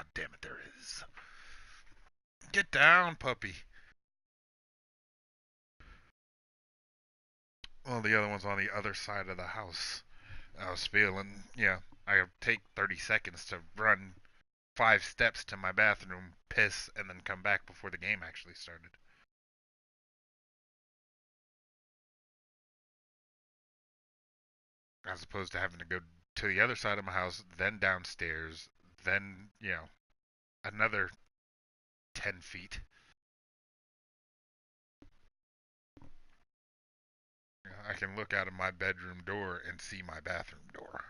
God damn it, there is. Get down, puppy. Well, the other one's on the other side of the house. I was feeling, I take 30 seconds to run 5 steps to my bathroom, piss, and then come back before the game actually started. As opposed to having to go to the other side of my house, then downstairs, then, another 10 feet. I can look out of my bedroom door and see my bathroom door.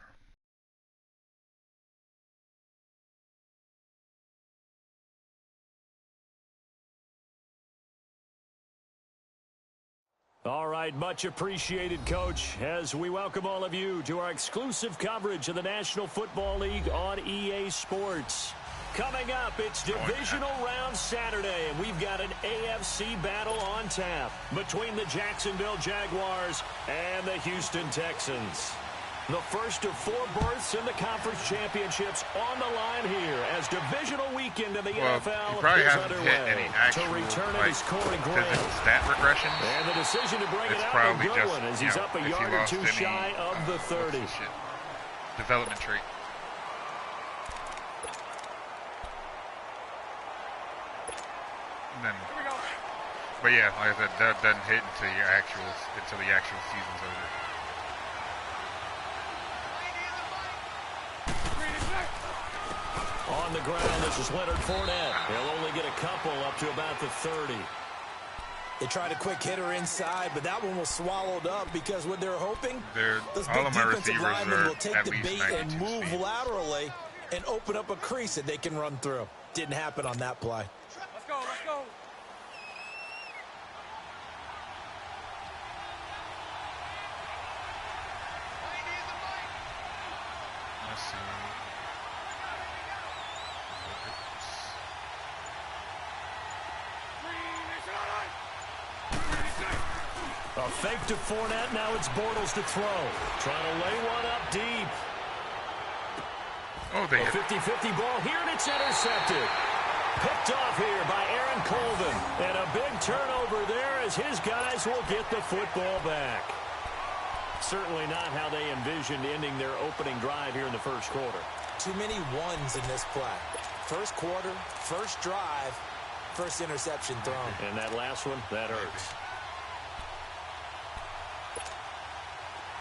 All right, much appreciated, Coach, as we welcome all of you to our exclusive coverage of the National Football League on EA Sports. Coming up, it's Divisional Round Saturday, and we've got an AFC battle on tap between the Jacksonville Jaguars and the Houston Texans. The first of 4 berths in the conference championships on the line here as divisional weekend in the NFL is underway. To return to his scoring ground. Stat regression. And the decision to bring it out a good one as he's up a yard or 2 shy of the 30. Development tree. And then, but yeah, like I said, that doesn't hit until the actual season's over. On the ground, this is Leonard Fournette. He'll only get a couple up to about the 30. They tried a quick hitter inside, but that one was swallowed up because what they're hoping, those all big of my defensive linemen will take at the bait and move laterally and open up a crease that they can run through. Didn't happen on that play. Let's go, let's go. Let's see. A fake to Fournette. Now it's Bortles to throw. Trying to lay one up deep. Oh, a 50-50 ball here, and it's intercepted. Picked off here by Aaron Colvin. And a big turnover there as his guys will get the football back. Certainly not how they envisioned ending their opening drive here in the first quarter. Too many ones in this play. First quarter, first drive, first interception thrown. And that last one, that hurts.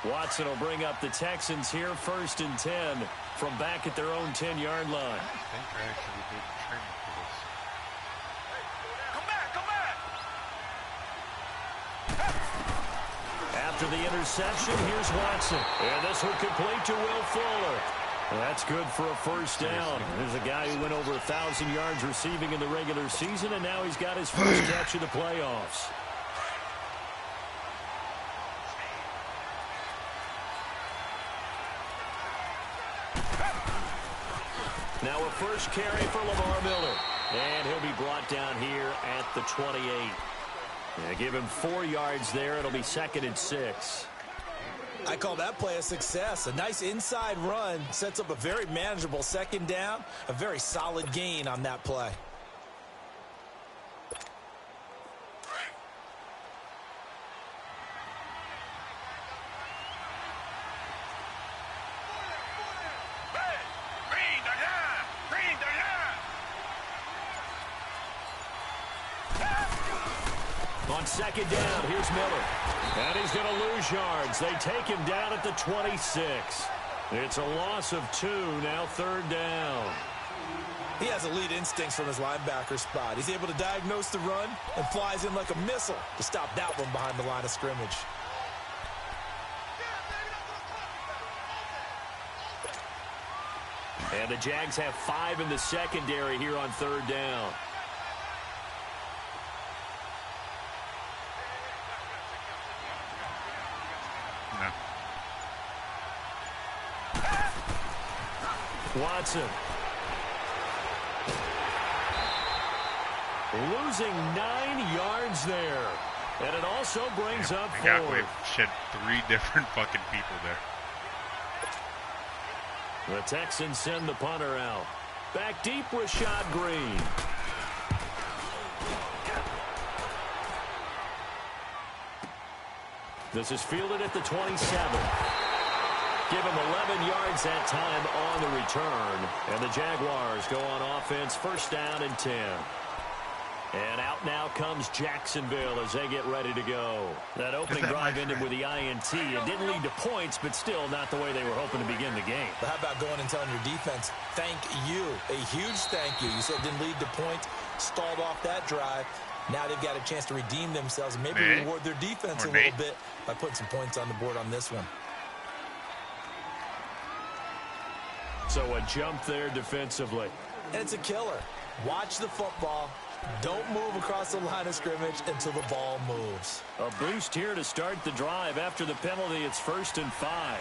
Watson will bring up the Texans here, 1st and 10 from back at their own 10-yard line. I think I actually did training for this. Come back. After the interception, here's Watson. And this one complete to Will Fuller. That's good for a first down. There's a guy who went over 1,000 yards receiving in the regular season, and now he's got his first catch in the playoffs. Now a first carry for Lamar Miller. And he'll be brought down here at the 28. Yeah, give him 4 yards there. It'll be 2nd and 6. I call that play a success. A nice inside run sets up a very manageable 2nd down. A very solid gain on that play. On 2nd down, here's Miller. And he's going to lose yards. They take him down at the 26. It's a loss of 2, now 3rd down. He has elite instincts from his linebacker spot. He's able to diagnose the run and flies in like a missile to stop that one behind the line of scrimmage. And the Jags have 5 in the secondary here on 3rd down. Watson. Losing 9 yards there. And it also brings up 4. We've shed 3 different fucking people there. The Texans send the punter out. Back deep, Rashad Green. This is fielded at the 27. Give him 11 yards that time on the return. And the Jaguars go on offense, first down and 10. And out now comes Jacksonville as they get ready to go. That opening drive ended with the INT. It didn't lead to points, but still not the way they were hoping to begin the game. But how about going and telling your defense, thank you, a huge thank you. You said it didn't lead to points, stalled off that drive. Now they've got a chance to redeem themselves and maybe reward their defense a little bit by putting some points on the board on this one. So a jump there defensively. And it's a killer. Watch the football. Don't move across the line of scrimmage until the ball moves. A boost here to start the drive. After the penalty, it's 1st and 5.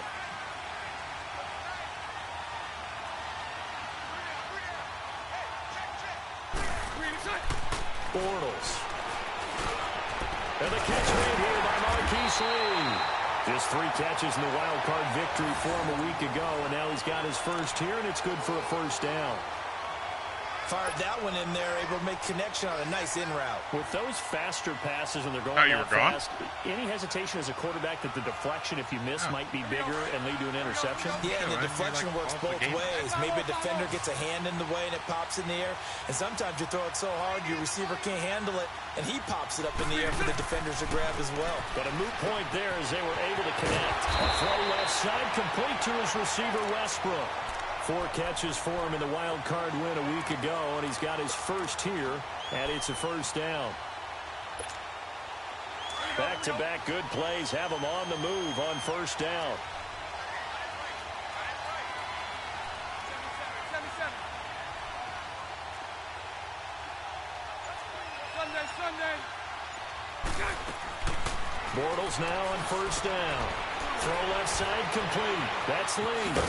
Bortles. And the catch made here by Marquise Lee. Just 3 catches in the wild card victory for him a week ago, and now he's got his first here, and it's good for a first down. Fired that one in there, able to make connection on a nice in route. With those faster passes when they're going that fast, any hesitation as a quarterback that the deflection, if you miss, might be bigger and lead to an interception? Yeah, and the deflection works both ways. Maybe a defender gets a hand in the way and it pops in the air. And sometimes you throw it so hard your receiver can't handle it, and he pops it up in the air for the defenders to grab as well. But a moot point there as they were able to connect. A throw left side complete to his receiver, Westbrook. 4 catches for him in the wild card win a week ago, and he's got his first here, and it's a first down. Back-to-back good plays have him on the move on first down. Bortles now on first down. Throw left side complete. That's Lee.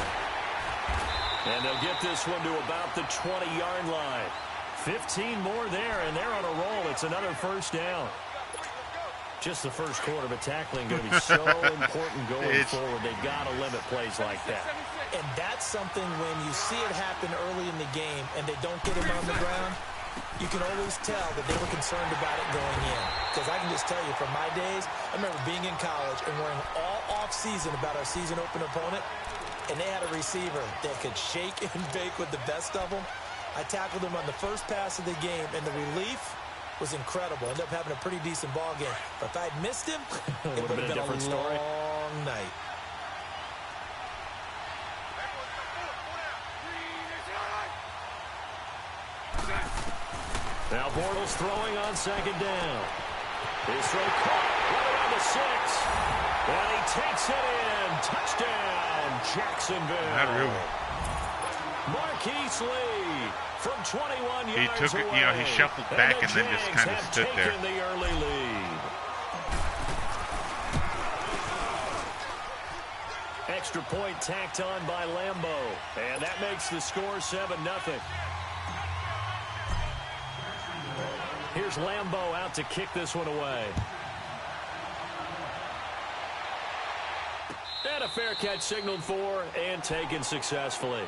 And they'll get this one to about the 20-yard line. 15 more there, and they're on a roll. It's another first down. Just the first quarter of a tackling going to be so important going forward. They've got to limit plays like that. And that's something when you see it happen early in the game and they don't get him on the ground, you can always tell that they were concerned about it going in. Because I can just tell you from my days, I remember being in college and worrying all off-season about our season open opponent. And they had a receiver that could shake and bake with the best of them. I tackled him on the first pass of the game, and the relief was incredible. Ended up having a pretty decent ball game. But if I'd missed him, it would have been a different story. Long night. Now Bortles throwing on second down. His throw caught right around the 6. And he takes it in. Touchdown, Jacksonville. Not really. Marquise Lee from 21 yards away. He took it, he shuffled back and then just kind of stood there. The early lead. Extra point tacked on by Lambo. And that makes the score 7-0. Here's Lambo out to kick this one away. And a fair catch signaled for and taken successfully.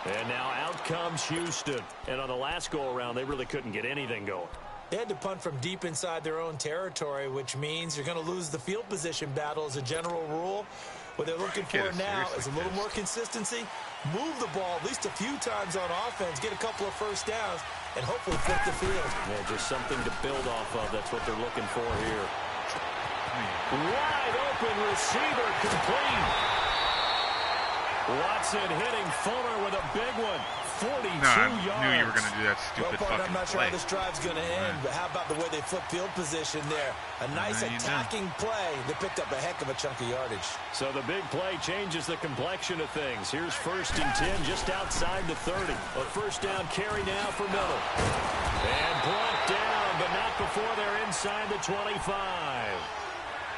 And now out comes Houston. And on the last go-around, they really couldn't get anything going. They had to punt from deep inside their own territory, which means you're going to lose the field position battle as a general rule. What they're looking for now is a little more consistency. Move the ball at least a few times on offense, get a couple of first downs, and hopefully flip the field. Yeah, just something to build off of. That's what they're looking for here. Wide open receiver complete. Watson hitting Fuller with a big one. 42 yards. I knew you were going to do that stupid fucking I'm not sure play. how this drive's going to end, but how about the way they flip field position there? A nice attacking play that picked up a heck of a chunk of yardage. So the big play changes the complexion of things. Here's 1st and 10 just outside the 30. A first down carry now for Miller. And brought down, but not before they're inside the 25.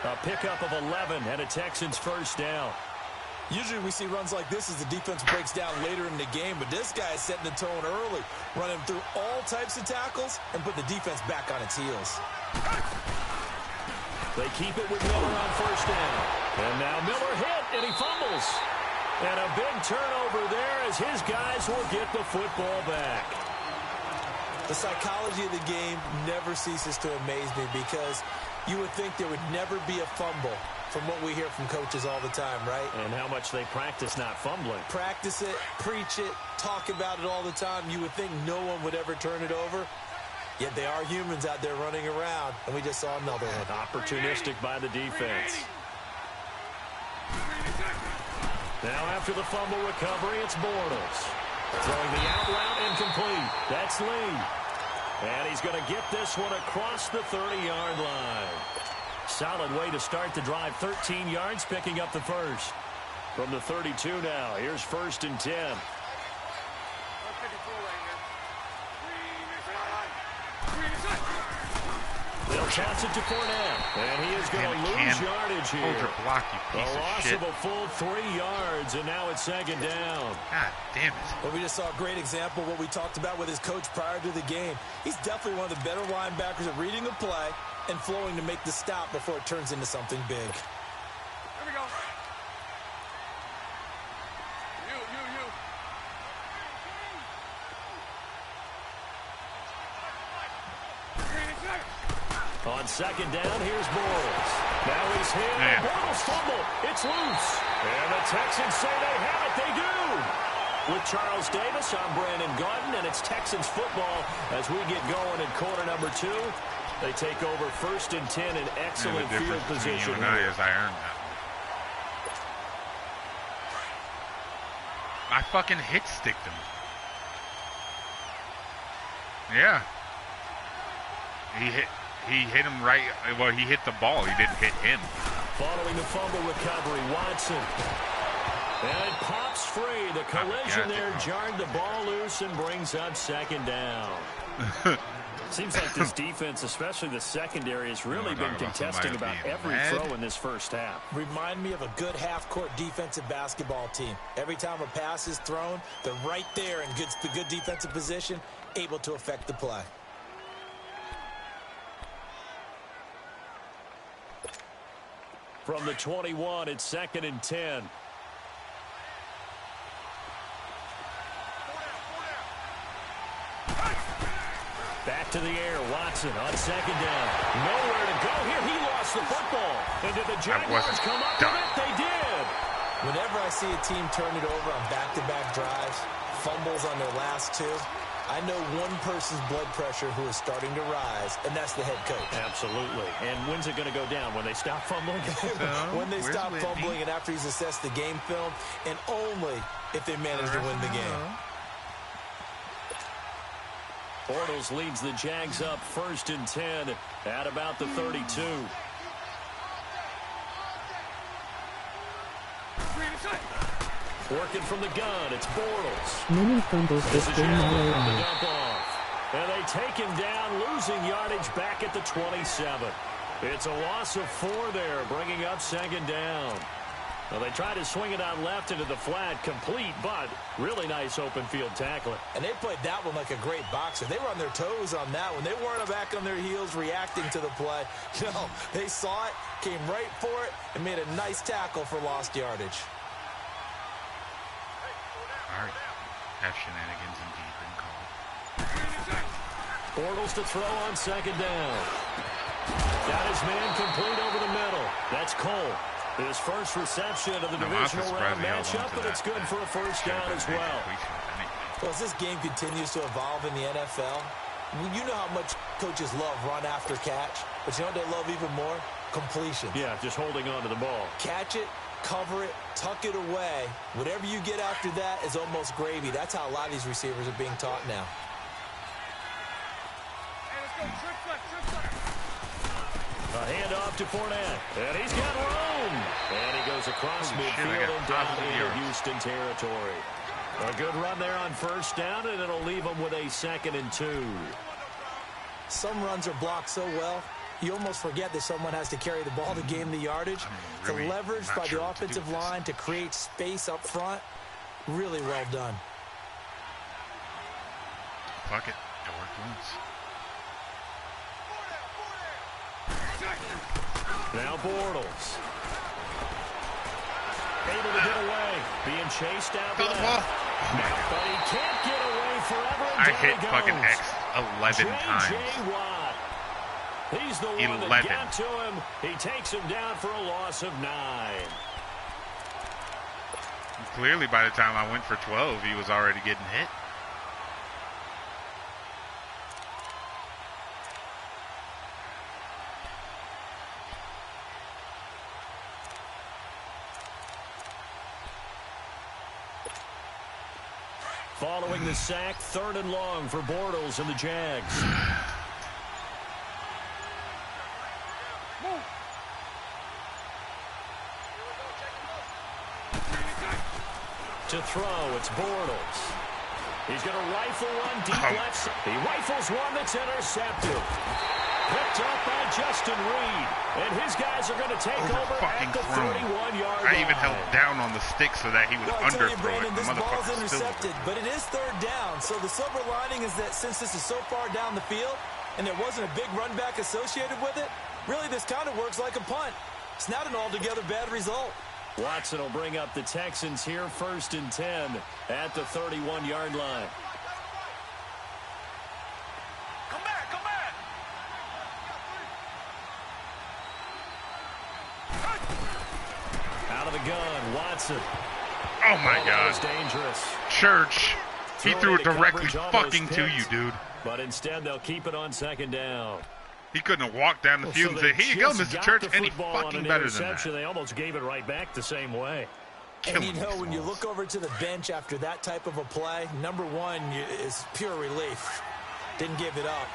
A pickup of 11 and a Texans first down. Usually we see runs like this as the defense breaks down later in the game, but this guy is setting the tone early, running through all types of tackles and put the defense back on its heels. They keep it with Miller on first down. And now Miller hit, and he fumbles. And a big turnover there as his guys will get the football back. The psychology of the game never ceases to amaze me because you would think there would never be a fumble from what we hear from coaches all the time, right? And how much they practice not fumbling. Practice it, preach it, talk about it all the time. You would think no one would ever turn it over. Yet they are humans out there running around, and we just saw another one. Opportunistic by the defense. Now after the fumble recovery, it's Bortles. Throwing the out route incomplete. That's Lee. And he's going to get this one across the 30-yard line. Solid way to start the drive. 13 yards, picking up the first. From the 32 now, here's 1st and 10. They'll toss it to Fournette, and he is going to lose yardage here. Hold your block, you piece a loss of shit. of a full 3 yards, and now it's 2nd down. God damn it. Well, we just saw a great example of what we talked about with his coach prior to the game. He's definitely one of the better linebackers at reading a play and flowing to make the stop before it turns into something big. Here we go. You. On 2nd down, here's Bortles. Now he's hit. Bortles fumble. It's loose. And the Texans say they have it. They do. With Charles Davis, I'm Brandon Gordon, and it's Texans football as we get going in quarter number 2. They take over 1st and 10 in excellent field position. You and I is I earned that. I fucking hit sticked him. Yeah. He hit him right. Well, he hit the ball. He didn't hit him. Following the fumble recovery, Watson. And it pops free. The collision there jarred the ball loose and brings up 2nd down. Seems like this defense, especially the secondary, has really been contesting about every throw in this first half. Remind me of a good half-court defensive basketball team. Every time a pass is thrown, they're right there in good defensive position, able to affect the play. From the 21, it's 2nd and 10. Back to the air, Watson on 2nd down. Nowhere to go here. He lost the football. And did the Jaguars come up with it? They did. Whenever I see a team turn it over on back-to-back drives, fumbles on their last 2, I know one person's blood pressure who is starting to rise, and that's the head coach. Absolutely. And when's it going to go down? When they stop fumbling? When they stop fumbling and after he's assessed the game film, and only if they manage to win the game. Bortles leads the Jags up 1st and 10 at about the 32. Working from the gun, it's Bortles. Many fumbles this game all around. Dump off. And they take him down, losing yardage back at the 27. It's a loss of 4 there, bringing up 2nd down. Well, they tried to swing it on left into the flat, complete, but really nice open field tackling. And they played that one like a great boxer. They were on their toes on that one. They weren't back on their heels reacting to the play. No, they saw it, came right for it, and made a nice tackle for lost yardage. All right. Have shenanigans indeed been called. Bortles to throw on 2nd down. Got his man complete over the middle. That's Cole. His first reception of the divisional round matchup, but it's good for a 1st down as well. Well, as this game continues to evolve in the NFL, you know how much coaches love run after catch, but you know what they love even more? Completion. Yeah, just holding on to the ball. Catch it, cover it, tuck it away. Whatever you get after that is almost gravy. That's how a lot of these receivers are being taught now. A handoff to Fournette, and he's got room. And he goes across midfield and down into Houston territory. A good run there on 1st down, and it'll leave him with a 2nd and 2. Some runs are blocked so well, you almost forget that someone has to carry the ball to gain the yardage. The leverage by the offensive line to create space up front, really well done. Fuck it. It worked once. Now Bortles. Able to get away. Being chased out Throw the ball. But he can't get away forever. I hit fucking X 11 times. J.J. Watt. He's the one 11. that got to him. He takes him down for a loss of 9. Clearly, by the time I went for 12, he was already getting hit. Following the sack, 3rd and long for Bortles and the Jags. To throw, it's Bortles. He's going to rifle one deep left. He rifles one that's intercepted. Picked up by Justin Reed. And his guys are going to take over at the 31-yard line. I even held down on the stick so that he would underthrow it. This ball's intercepted, but it is 3rd down. So the silver lining is that since this is so far down the field and there wasn't a big run back associated with it, really this kind of works like a punt. It's not an altogether bad result. Watson will bring up the Texans here 1st and 10 at the 31-yard line. Come back, come back. Out of the gun, Watson. Oh my That God. was dangerous. Church. He threw it directly coverage, fucking almost to you, picked. dude. But instead, they'll keep it on 2nd down. He couldn't have walked down the field and they say, here you go, just Mr. got Church, the and he football on fucking an better than interception. that. They almost gave it right back the same way. And you know, when you look over to the bench after that type of a play, number one is pure relief. Didn't give it up.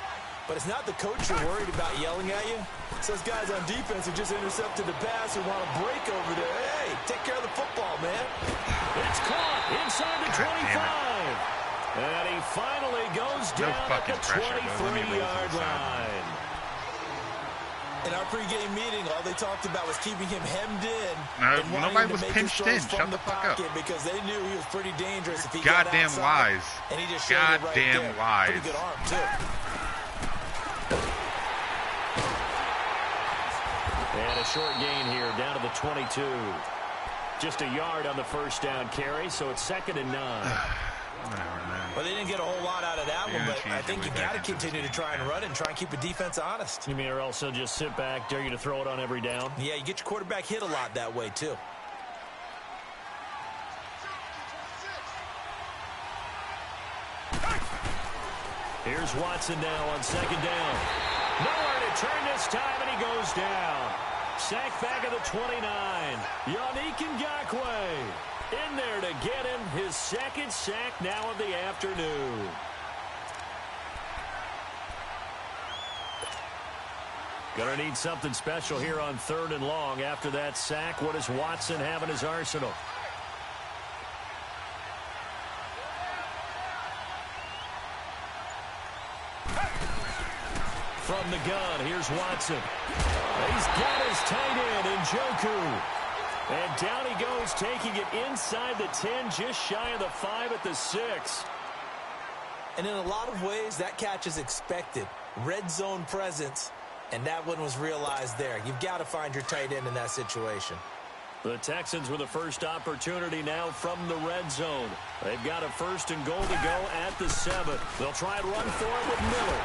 But it's not the coach you're worried about yelling at you. It's those guys on defense who just intercepted the pass who want to break over there. Hey, take care of the football, man. It's caught inside the 25. And he finally goes down at the 23-yard line. In our pregame meeting, all they talked about was keeping him hemmed in. No, and wanting nobody him to was make pinched his throws in. from Shut the fuck up. pocket because they knew he was pretty dangerous if he Goddamn got outside. lies. And he just showed it right Goddamn there. lies. Pretty good arm, too. And a short gain here down to the 22. Just a yard on the 1st down carry, so it's 2nd and 9. Well, they didn't get a whole lot out of that one, but I think you got to continue to try and run it and try and keep the defense honest. You mean or also just sit back, dare you to throw it on every down? Yeah, you get your quarterback hit a lot that way, too. Here's Watson now on 2nd down. Nowhere to turn this time, and he goes down. Sack back of the 29. Yannick Ngakoue in there to get him his 2nd sack now of the afternoon. Gonna need something special here on 3rd and long. After that sack, what does Watson have in his arsenal? From the gun, here's Watson. He's got his tight end in Njoku. And down he goes, taking it inside the 10, just shy of the 5 at the 6. And in a lot of ways, that catch is expected. Red zone presence, and that one was realized there. You've got to find your tight end in that situation. The Texans with the first opportunity now from the red zone. They've got a 1st and goal to go at the 7. They'll try and run for it with Miller.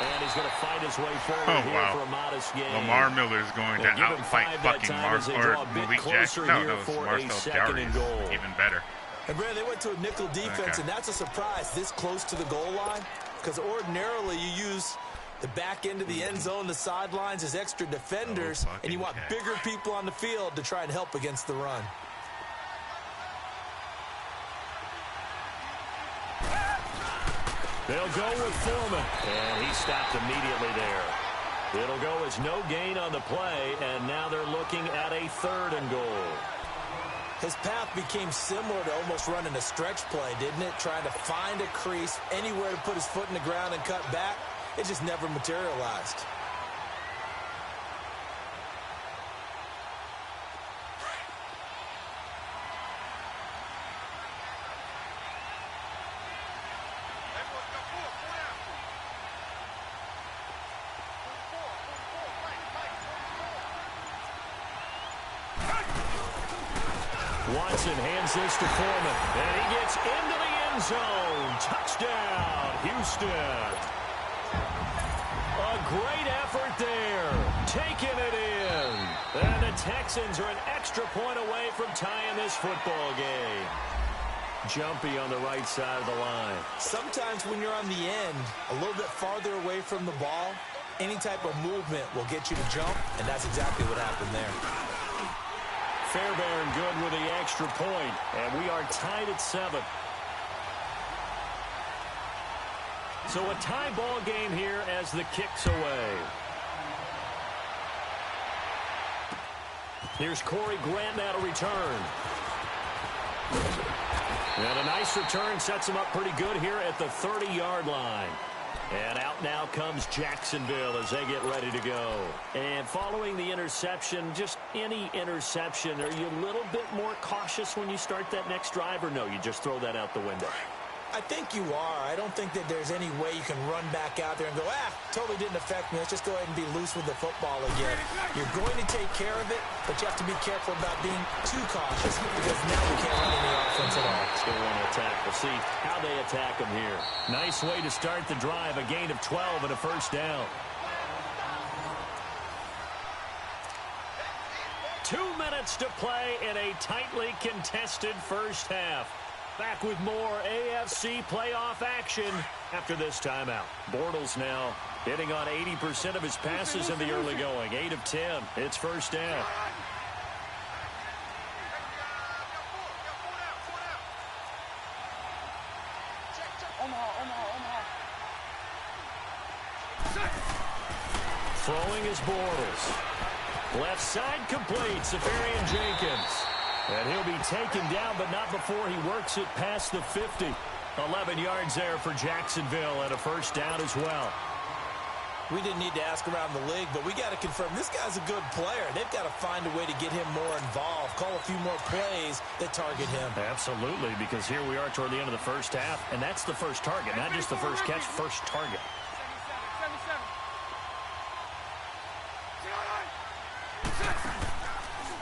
And he's going to fight his way forward here for a modest gain. Lamar Miller's going to outfight fucking Malik Jackson. No, it's Marcel Jowry. Even better. And Brad, they went to a nickel defense, and that's a surprise this close to the goal line. Because ordinarily you use the back end of the end zone, the sidelines as extra defenders, and you want bigger people on the field to try and help against the run. They'll go with Foreman, and he stopped immediately there. It'll go as no gain on the play, and now they're looking at a 3rd and goal. His path became similar to almost running a stretch play, didn't it? Trying to find a crease, anywhere to put his foot in the ground and cut back. It just never materialized. Watson hands this to Foreman, and he gets into the end zone. Touchdown, Houston. A great effort there, taking it in. And the Texans are an extra point away from tying this football game. Jumpy on the right side of the line. Sometimes when you're on the end, a little bit farther away from the ball, any type of movement will get you to jump, and that's exactly what happened there. Fairbairn good with the extra point, and we are tied at 7. So a tie ball game here as the kick's away. Here's Corey Grant now to return. And a nice return sets him up pretty good here at the 30-yard line. And out now comes Jacksonville as they get ready to go. And following the interception, just any interception, are you a little bit more cautious when you start that next drive, or no, you just throw that out the window? I think you are. I don't think that there's any way you can run back out there and go, totally didn't affect me. Let's just go ahead and be loose with the football again. You're going to take care of it, but you have to be careful about being too cautious because now we can't run any offense at all. Still want to attack. We'll see how they attack them here. Nice way to start the drive. A gain of 12 and a first down. 2 minutes to play in a tightly contested first half. Back with more AFC playoff action after this timeout. Bortles now hitting on 80% of his passes in the early going. 8 of 10. It's first down. Throwing is Bortles. Left side complete. Safarian Jenkins. And he'll be taken down, but not before he works it past the 50. 11 yards there for Jacksonville and a first down as well. We didn't need to ask around the league, but we got to confirm this guy's a good player. They've got to find a way to get him more involved, call a few more plays that target him. Absolutely, because here we are toward the end of the first half, and that's the first target, not just the first catch, first target.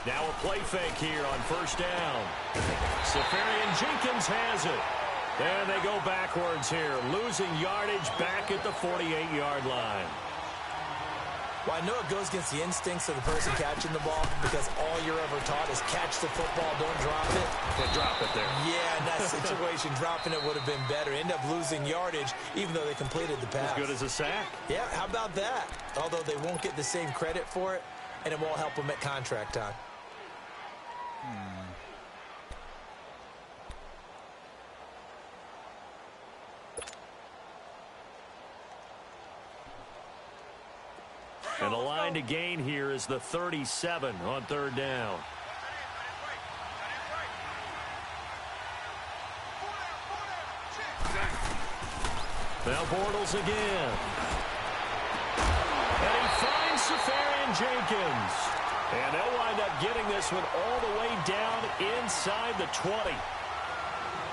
Now a play fake here on first down. Safarian Jenkins has it. And they go backwards here, losing yardage back at the 48-yard line. Well, I know it goes against the instincts of the person catching the ball because all you're ever taught is catch the football, don't drop it. But drop it there. Yeah, in that situation, dropping it would have been better. End up losing yardage even though they completed the pass. As good as a sack. Yeah, how about that? Although they won't get the same credit for it, and it won't help them at contract time. And the line to gain here is the 37 on third down. Now Bortles again. And he finds Safarian Jenkins. And they'll wind up getting this one all the way down inside the 20.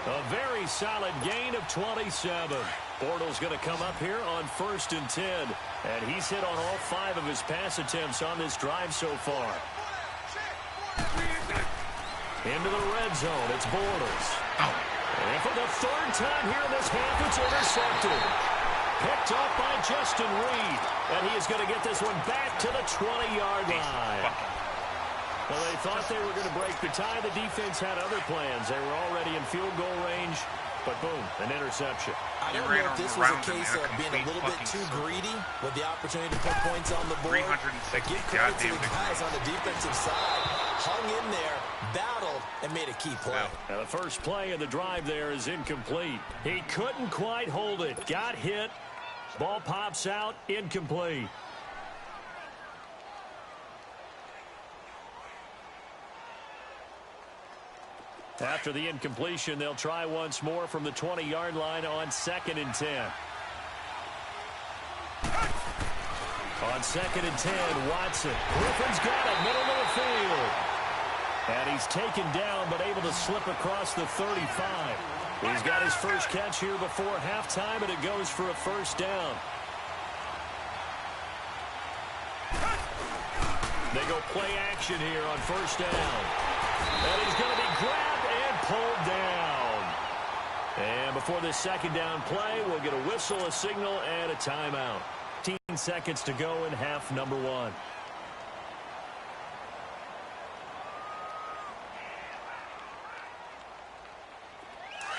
A very solid gain of 27. Bortles going to come up here on 1st and 10. And he's hit on all 5 of his pass attempts on this drive so far. Into the red zone, it's Bortles. And for the 3rd time here in this half, it's intercepted. Picked up by Justin Reed. And he is going to get this one back to the 20-yard line. Well, they thought they were going to break the tie. The defense had other plans. They were already in field goal range. But boom, an interception. I don't know if this was a case of being a little bit too greedy with the opportunity to put points on the board. 360 Give credit to the goddamn guys on the defensive side. Hung in there, battled, and made a key play. Now the first play of the drive there is incomplete. He couldn't quite hold it. Got hit. Ball pops out, incomplete. After the incompletion, they'll try once more from the 20-yard line on 2nd and 10. On 2nd and 10, Watson. Griffin's got it, middle of the field. And he's taken down, but able to slip across the 35. He's got his first catch here before halftime, and it goes for a first down. They go play action here on first down. And he's going to be grabbed and pulled down. And before this second down play, we'll get a whistle, a signal, and a timeout. 15 seconds to go in half number one.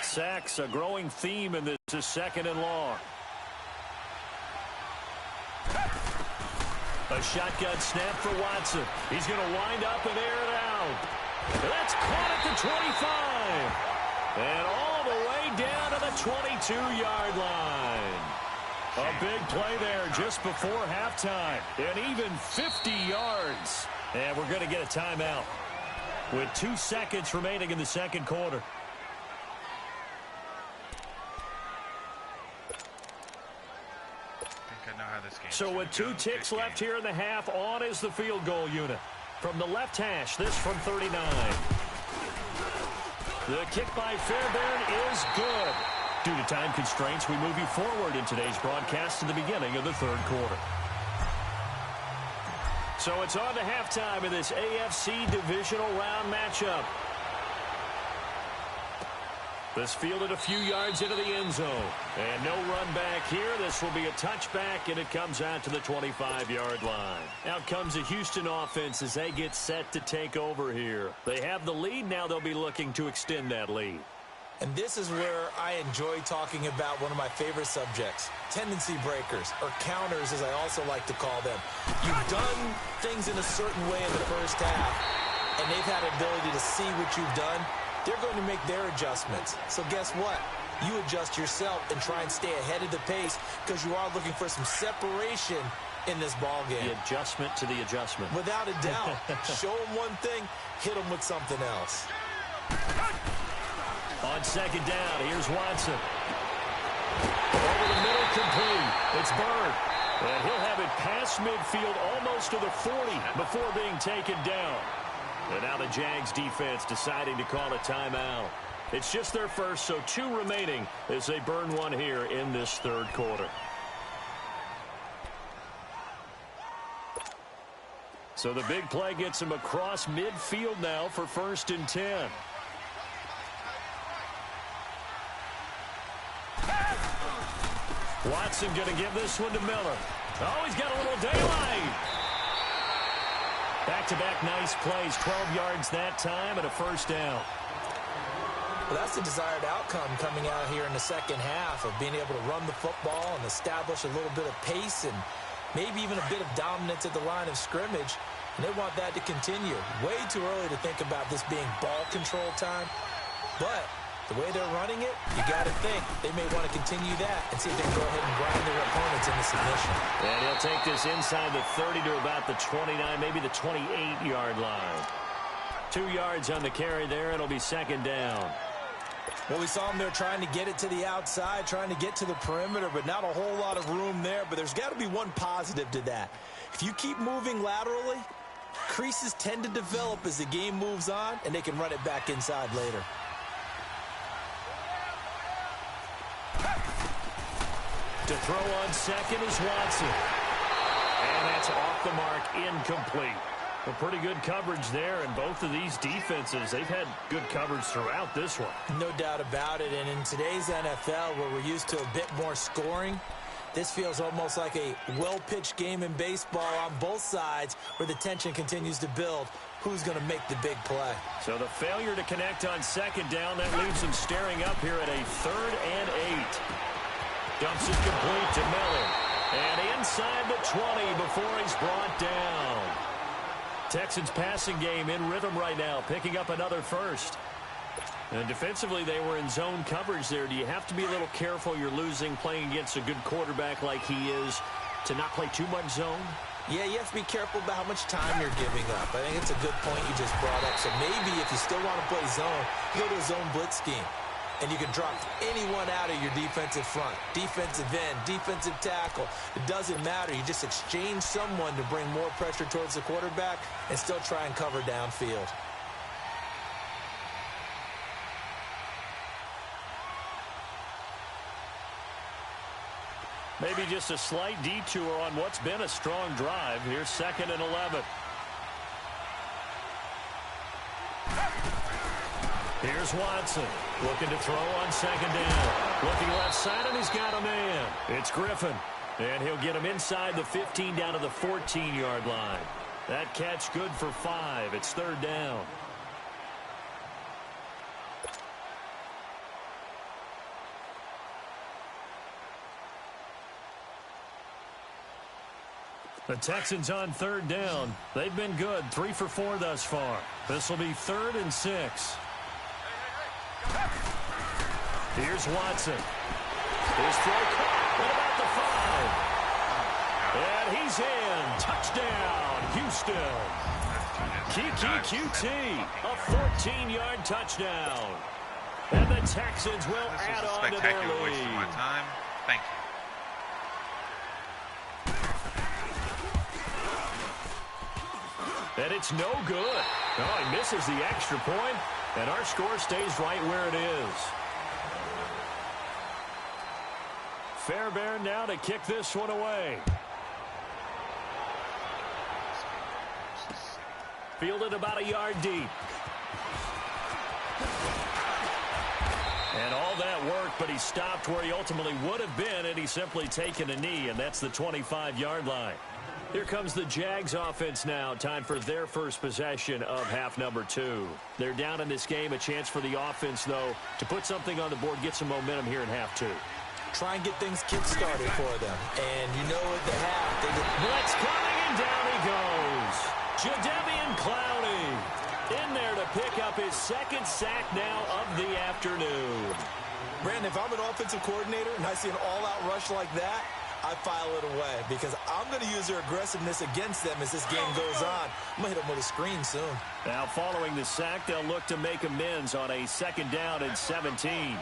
Sacks, a growing theme in this is second and long. A shotgun snap for Watson. He's going to wind up and air it out. That's caught at the 25. And all the way down to the 22-yard line. A big play there just before halftime. And even 50 yards. And we're going to get a timeout with 2 seconds remaining in the second quarter. So with 2 ticks left here in the half, on is the field goal unit. From the left hash, this from 39. The kick by Fairbairn is good. Due to time constraints, we move you forward in today's broadcast to the beginning of the third quarter. So it's on to halftime in this AFC divisional round matchup. This fielded a few yards into the end zone. And no run back here. This will be a touchback, and it comes out to the 25-yard line. Out comes the Houston offense as they get set to take over here. They have the lead. Now they'll be looking to extend that lead. And this is where I enjoy talking about one of my favorite subjects, tendency breakers, or counters as I also like to call them. You've done things in a certain way in the first half, and they've had the ability to see what you've done. They're going to make their adjustments. So guess what? You adjust yourself and try and stay ahead of the pace because you are looking for some separation in this ball game. The adjustment to the adjustment. Without a doubt. Show them one thing, hit them with something else. On second down, here's Watson. Over the middle, complete. It's Bird. And he'll have it past midfield almost to the 40 before being taken down. And now the Jags defense deciding to call a timeout. It's just their first, so 2 remaining as they burn one here in this third quarter. So the big play gets him across midfield now for 1st and 10. Watson going to give this one to Miller. Oh, he's got a little daylight. Back-to-back nice plays, 12 yards that time and a first down. Well, that's the desired outcome coming out here in the second half of being able to run the football and establish a little bit of pace and maybe even a bit of dominance at the line of scrimmage. And they want that to continue. Way too early to think about this being ball control time. But the way they're running it, you got to think they may want to continue that and see if they can go ahead and grind their opponents into submission. And he'll take this inside the 30 to about the 29, maybe the 28-yard line. 2 yards on the carry there. It'll be second down. Well, we saw them there trying to get it to the outside, trying to get to the perimeter, but not a whole lot of room there. But there's got to be one positive to that. If you keep moving laterally, creases tend to develop as the game moves on, and they can run it back inside later. To throw on second is Watson. And that's off the mark, incomplete. Well, pretty good coverage there, and both of these defenses, they've had good coverage throughout this one. No doubt about it, and in today's NFL, where we're used to a bit more scoring, this feels almost like a well-pitched game in baseball on both sides where the tension continues to build. Who's going to make the big play? So the failure to connect on second down, that leaves him staring up here at a 3rd and 8. Dumps it complete to Miller. And inside the 20 before he's brought down. Texans passing game in rhythm right now, picking up another first. And defensively, they were in zone coverage there. Do you have to be a little careful you're losing playing against a good quarterback like he is to not play too much zone? Yeah, you have to be careful about how much time you're giving up. I think it's a good point you just brought up. So maybe if you still want to play zone, you go to a zone blitz scheme. And you can drop anyone out of your defensive front. Defensive end, defensive tackle. It doesn't matter. You just exchange someone to bring more pressure towards the quarterback and still try and cover downfield. Maybe just a slight detour on what's been a strong drive. Here's 2nd and 11. Here's Watson looking to throw on second down. Looking left side, and he's got a man. It's Griffin, and he'll get him inside the 15 down to the 14-yard line. That catch good for 5. It's third down. The Texans on third down. They've been good, 3 for 4 thus far. This will be 3rd and 6. Here's Watson. His throw caught. What about the 5? And he's in. Touchdown, Houston. QQQT, a 14-yard touchdown. And the Texans will add on to their lead. Waste of my time. Thank you. And it's no good. Oh, he misses the extra point, and our score stays right where it is. Fairbairn now to kick this one away. Fielded about a yard deep. And all that work, but he stopped where he ultimately would have been, and he's simply taken a knee, and that's the 25-yard line. Here comes the Jags offense now. Time for their first possession of half number 2. They're down in this game. A chance for the offense, though, to put something on the board, get some momentum here in half 2. Try and get things kick-started for them. And you know at the half, they get... Blitz coming, and down he goes. Jadeveon Clowney in there to pick up his 2nd sack now of the afternoon. Brandon, if I'm an offensive coordinator and I see an all-out rush like that, I file it away because I'm going to use their aggressiveness against them as this game goes on. I'm going to hit them with a screen soon. Now following the sack, they'll look to make amends on a 2nd down and 17.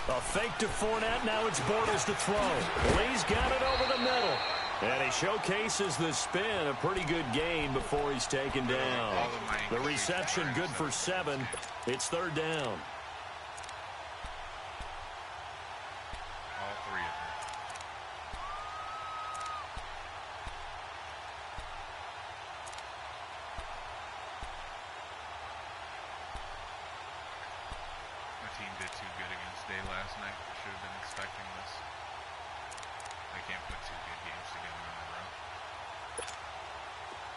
A fake to Fournette. Now it's Bortles to throw. Lee's got it over the middle. And he showcases the spin. A pretty good gain before he's taken down. The reception good for 7. It's 3rd down.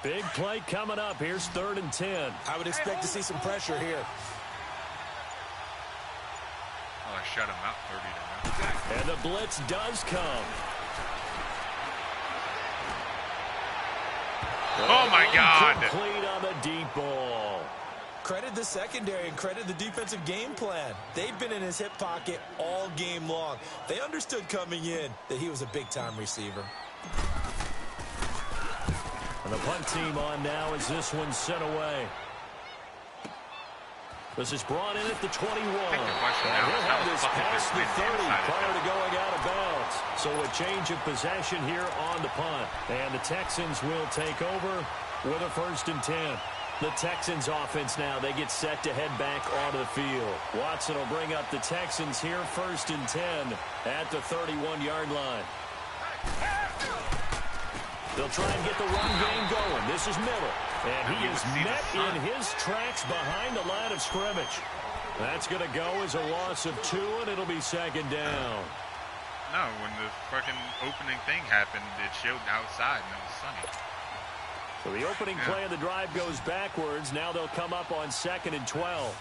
Big play coming up. Here's 3rd and 10. I would expect to see some pressure here. Oh, I shut him out 30 to 0. And the blitz does come. Oh, my God. Complete on the deep ball. Credit the secondary and credit the defensive game plan. They've been in his hip pocket all game long. They understood coming in that he was a big-time receiver. And the punt team on now as this one's sent away. This is brought in at the 21. And he'll have this past the 30 prior to going out of bounds. So a change of possession here on the punt. And the Texans will take over with a 1st and 10. The Texans offense now, they get set to head back onto the field. Watson will bring up the Texans here 1st and 10 at the 31-yard line. They'll try and get the run game going. This is Miller. And he is met in his tracks behind the line of scrimmage. That's going to go as a loss of 2, and it'll be 2nd down. No, when the fucking opening thing happened, it showed outside, and it was sunny. So the opening play of the drive goes backwards. Now they'll come up on 2nd and 12.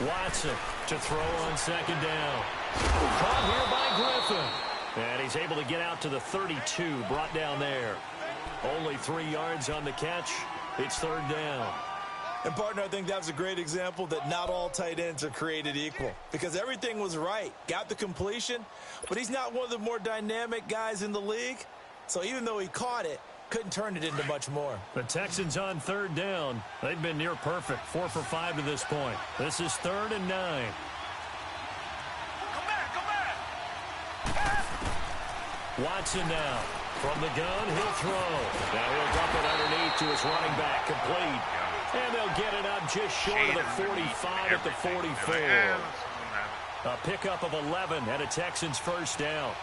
Watson to throw on 2nd down. Caught here by Griffin. And he's able to get out to the 32, brought down there. Only 3 yards on the catch. It's 3rd down. And, partner, I think that was a great example that not all tight ends are created equal because everything was right. Got the completion, but he's not one of the more dynamic guys in the league. So even though he caught it, couldn't turn it into much more. The Texans on 3rd down. They've been near perfect, 4 for 5 to this point. This is 3rd and 9. Watson now. From the gun, he'll throw. Now he'll dump it underneath to his running back, complete. And they'll get it up just short of the 45 at the 44. A pickup of 11 and a Texans 1st down.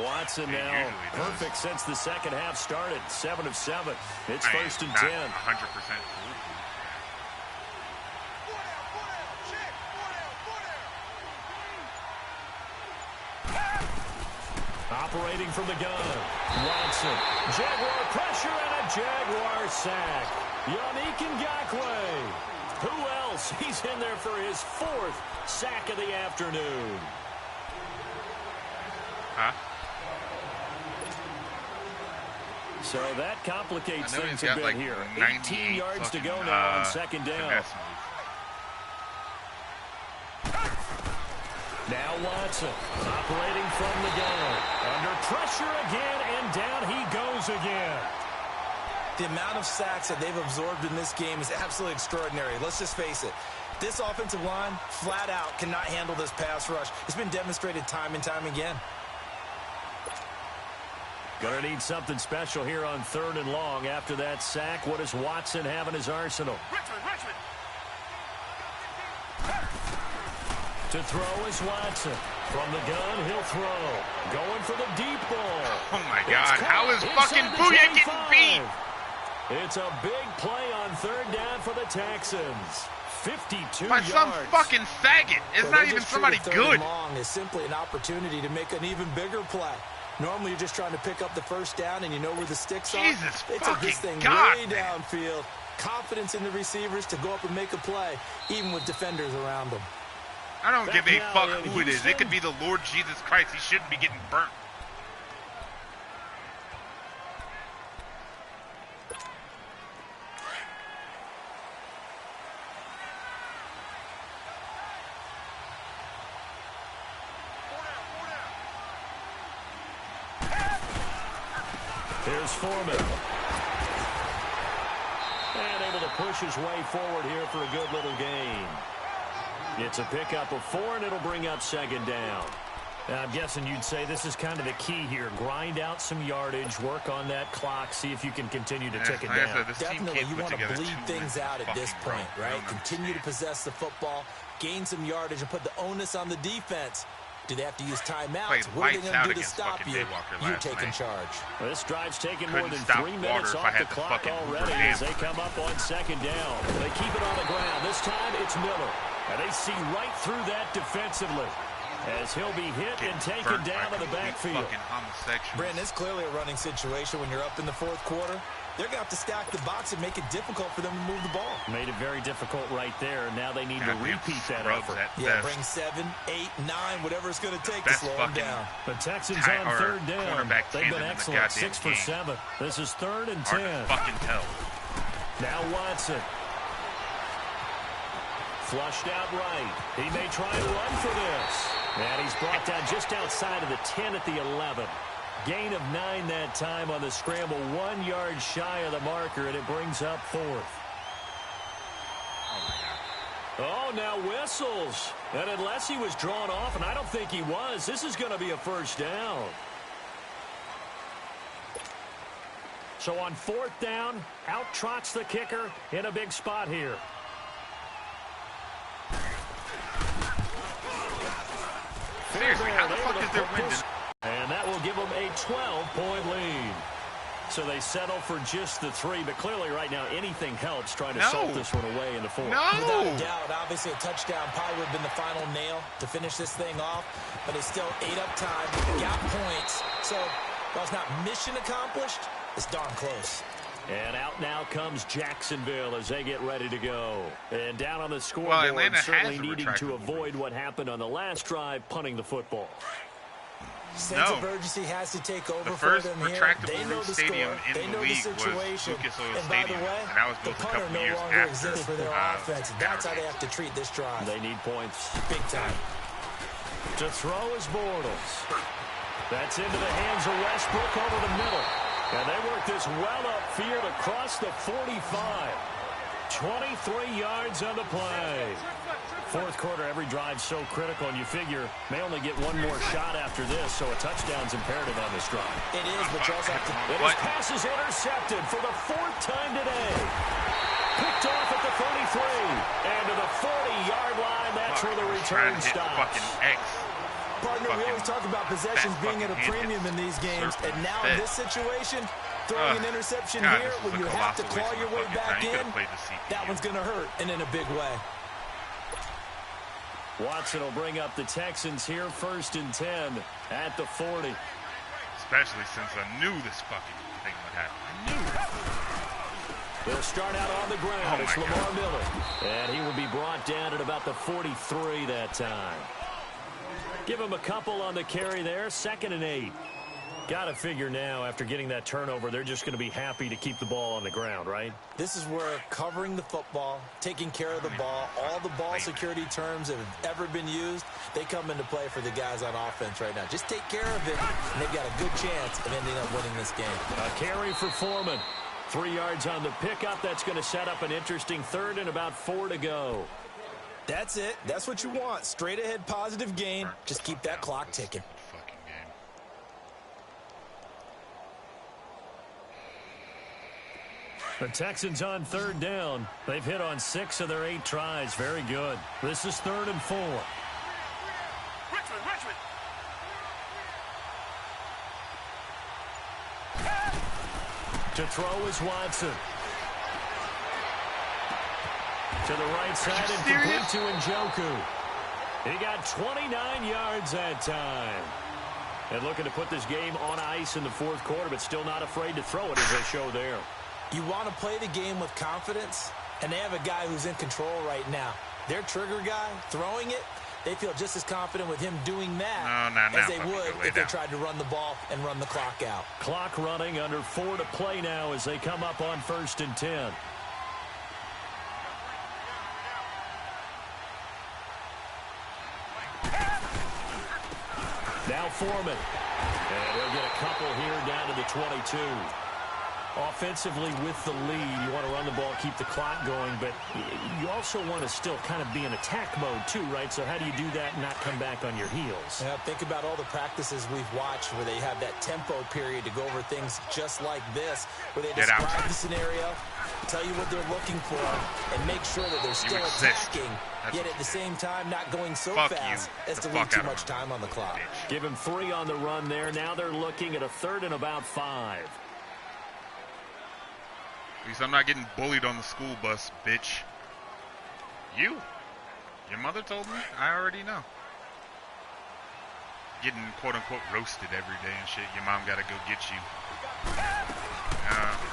Watson now perfect since the second half started. 7 of 7. It's first and 10. 100% Operating from the gun. Watson. Jaguar pressure and a Jaguar sack. Yannick Ngakoue. Who else? He's in there for his 4th sack of the afternoon. Huh? So that complicates things a bit here. 18 yards to go now on second down. Now Watson operating from the gun. Under pressure again, and down he goes again. The amount of sacks that they've absorbed in this game is absolutely extraordinary. Let's just face it. This offensive line, flat out, cannot handle this pass rush. It's been demonstrated time and time again. Gonna need something special here on 3rd and long after that sack. What does Watson have in his arsenal? Richmond. To throw is Watson. From the gun, he'll throw. Going for the deep ball. Oh, my God. How is fucking Booyah getting beat? It's a big play on 3rd down for the Texans. 52 by yards. some fucking faggot. It's not even somebody good. Long is simply an opportunity to make an even bigger play. Normally, you're just trying to pick up the first down, and you know where the sticks are. Jesus they took this thing God, way man. downfield. Confidence in the receivers to go up and make a play, even with defenders around them. I don't give a fuck who it is. It could be the Lord Jesus Christ. He shouldn't be getting burnt. Here's Foreman. And able to push his way forward here for a good little gain. It's a pickup of 4, and it'll bring up second down. Now, I'm guessing you'd say this is kind of the key here. Grind out some yardage, work on that clock, see if you can continue to tick it down. Definitely, you want to bleed things out at this point, right? Continue to possess the football, gain some yardage, and put the onus on the defense. Do they have to use timeouts? What are they going to do to stop you? You're taking charge. Well, this drive's taken more than 3 minutes off the clock already as they come up on second down. They keep it on the ground. This time it's Miller. And they see right through that defensively as he'll be hit and taken down to the backfield. Brandon, it's clearly a running situation when you're up in the 4th quarter. They're going to have to stack the box and make it difficult for them to move the ball. Made it very difficult right there. Now they need to repeat that effort. Yeah, bring 7, 8, 9, whatever it's going to take to slow them down. The Texans on 3rd down. They've been excellent. 6 for 7. This is 3rd and 10. Hard to fucking tell. Now Watson. Flushed out right. He may try and run for this. And he's brought down just outside of the 10 at the 11. Gain of 9 that time on the scramble. 1 yard shy of the marker, and it brings up 4th. Oh, now whistles. And unless he was drawn off, and I don't think he was, this is going to be a first down. So on 4th down, out trots the kicker in a big spot here. Seriously, how the fuck is there wind? And that will give them a 12-point lead. So they settle for just the 3, but clearly right now anything helps trying to salt this one away in the 4th. Without a doubt, obviously a touchdown probably would have been the final nail to finish this thing off, but it's still ate up time, got points. So while it's not mission accomplished, it's darn close. And out now comes Jacksonville as they get ready to go. And down on the scoreboard, certainly needing to avoid what happened on the last drive, punting the football. Sense of urgency has to take over for them here. They know the stadium score. They know the situation. And by the way, the punter no longer exists for their offense. That's how they have to treat this drive. They need points. Big time. To throw is Bortles. That's into the hands of Westbrook over the middle. And they work this well upfield across the 45. 23 yards on the play. 4th quarter, every drive so critical, and you figure may only get 1 more shot after this, so a touchdown's imperative on this drive. It is, but you also have to... And his pass is intercepted for the 4th time today. Picked off at the 33. And to the 40-yard line, that's where the return stops. Partner, we always talk about possessions being at a premium in these games, and now in this situation, throwing an interception here when you have to claw your way back in, that one's going to hurt, and in a big way. Watson will bring up the Texans here, 1st and 10 at the 40. Especially since I knew this fucking thing would happen. I knew it. They'll start out on the ground. It's Lamar Miller. And he will be brought down at about the 43 that time. Give him a couple on the carry there. 2nd and 8. Got to figure now, after getting that turnover, they're just going to be happy to keep the ball on the ground, right? This is where covering the football, taking care of the ball, all the ball security terms that have ever been used, they come into play for the guys on offense right now. Just take care of it, and they've got a good chance of ending up winning this game. A carry for Foreman. 3 yards on the pickup. That's going to set up an interesting 3rd and about 4 to go. That's it. That's what you want. Straight ahead positive gain. Just keep that clock ticking. The Texans on 3rd down. They've hit on 6 of their 8 tries. Very good. This is 3rd and 4. Richmond. To throw is Watson. To the right side and complete to Njoku. He got 29 yards that time. And looking to put this game on ice in the 4th quarter, but still not afraid to throw it as they show there. You want to play the game with confidence, and they have a guy who's in control right now. Their trigger guy, throwing it, they feel just as confident with him doing that as they would if they tried to run the ball and run the clock out. Clock running, under 4 to play now as they come up on 1st and 10. Now Foreman. And he'll get a couple here down to the 22. Offensively with the lead, you want to run the ball, keep the clock going, but you also want to still kind of be in attack mode too, right? So how do you do that and not come back on your heels? Yeah, think about all the practices we've watched where they have that tempo period to go over things just like this, where they describe the scenario, tell you what they're looking for, and make sure that they're still attacking, yet at the same time not going so fast as to leave too much time on the clock. Give him 3 on the run there. Now they're looking at a 3rd and about 5. At least I'm not getting bullied on the school bus, bitch. You? Your mother told me? I already know. Getting quote-unquote roasted every day and shit. Your mom gotta go get you.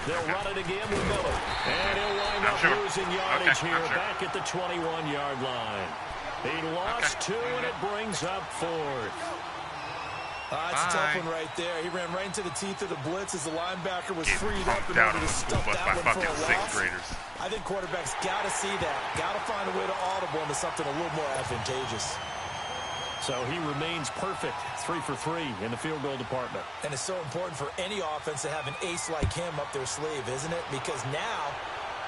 They'll run it again with Miller. And he'll wind up losing yardage here back at the 21-yard line. He lost 2, and it brings up 4th. It's a tough one right there. He ran right into the teeth of the blitz as the linebacker was freed up in order to stuff that one for a loss. I think quarterbacks got to see that. Got to find a way to audible into something a little more advantageous. So he remains perfect, 3 for 3 in the field goal department. And it's so important for any offense to have an ace like him up their sleeve, isn't it? Because now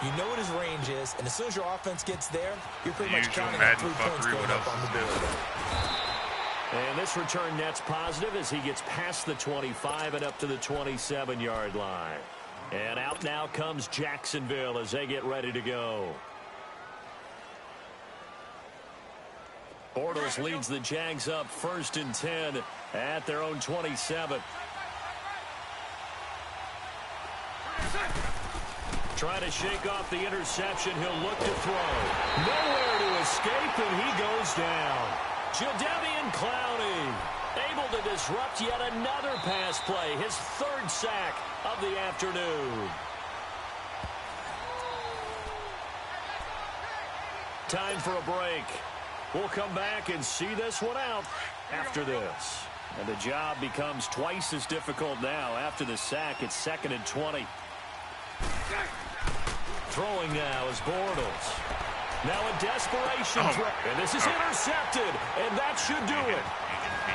you know what his range is, and as soon as your offense gets there, you're pretty much counting on 3 points going up on the board. And this return net's positive as he gets past the 25 and up to the 27-yard line. And out now comes Jacksonville as they get ready to go. Bortles leads the Jags up 1st and 10 at their own 27. Trying to shake off the interception. He'll look to throw. Nowhere to escape, and he goes down. Jadeveon Clowney able to disrupt yet another pass play. His 3rd sack of the afternoon. Time for a break. We'll come back and see this one out after this. And the job becomes twice as difficult now. After the sack, it's 2nd and 20. Throwing now is Bortles. Now a desperation throw. And this is intercepted. And that should do it.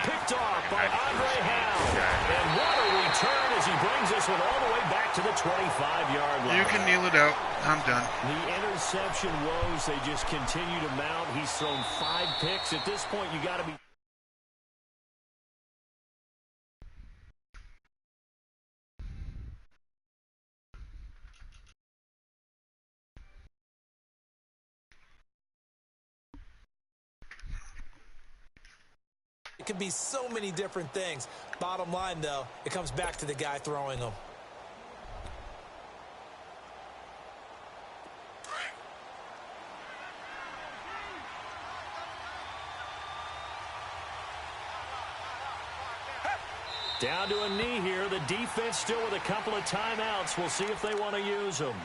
Picked off by Andre Howe. And what a return as he brings this one all the way back to the 25-yard line. You can kneel it out. I'm done. The interception woes, they just continue to mount. He's thrown 5 picks. At this point, you got to be... It could be so many different things. Bottom line, though, it comes back to the guy throwing them. Down to a knee here. The defense still with a couple of timeouts. We'll see if they want to use them.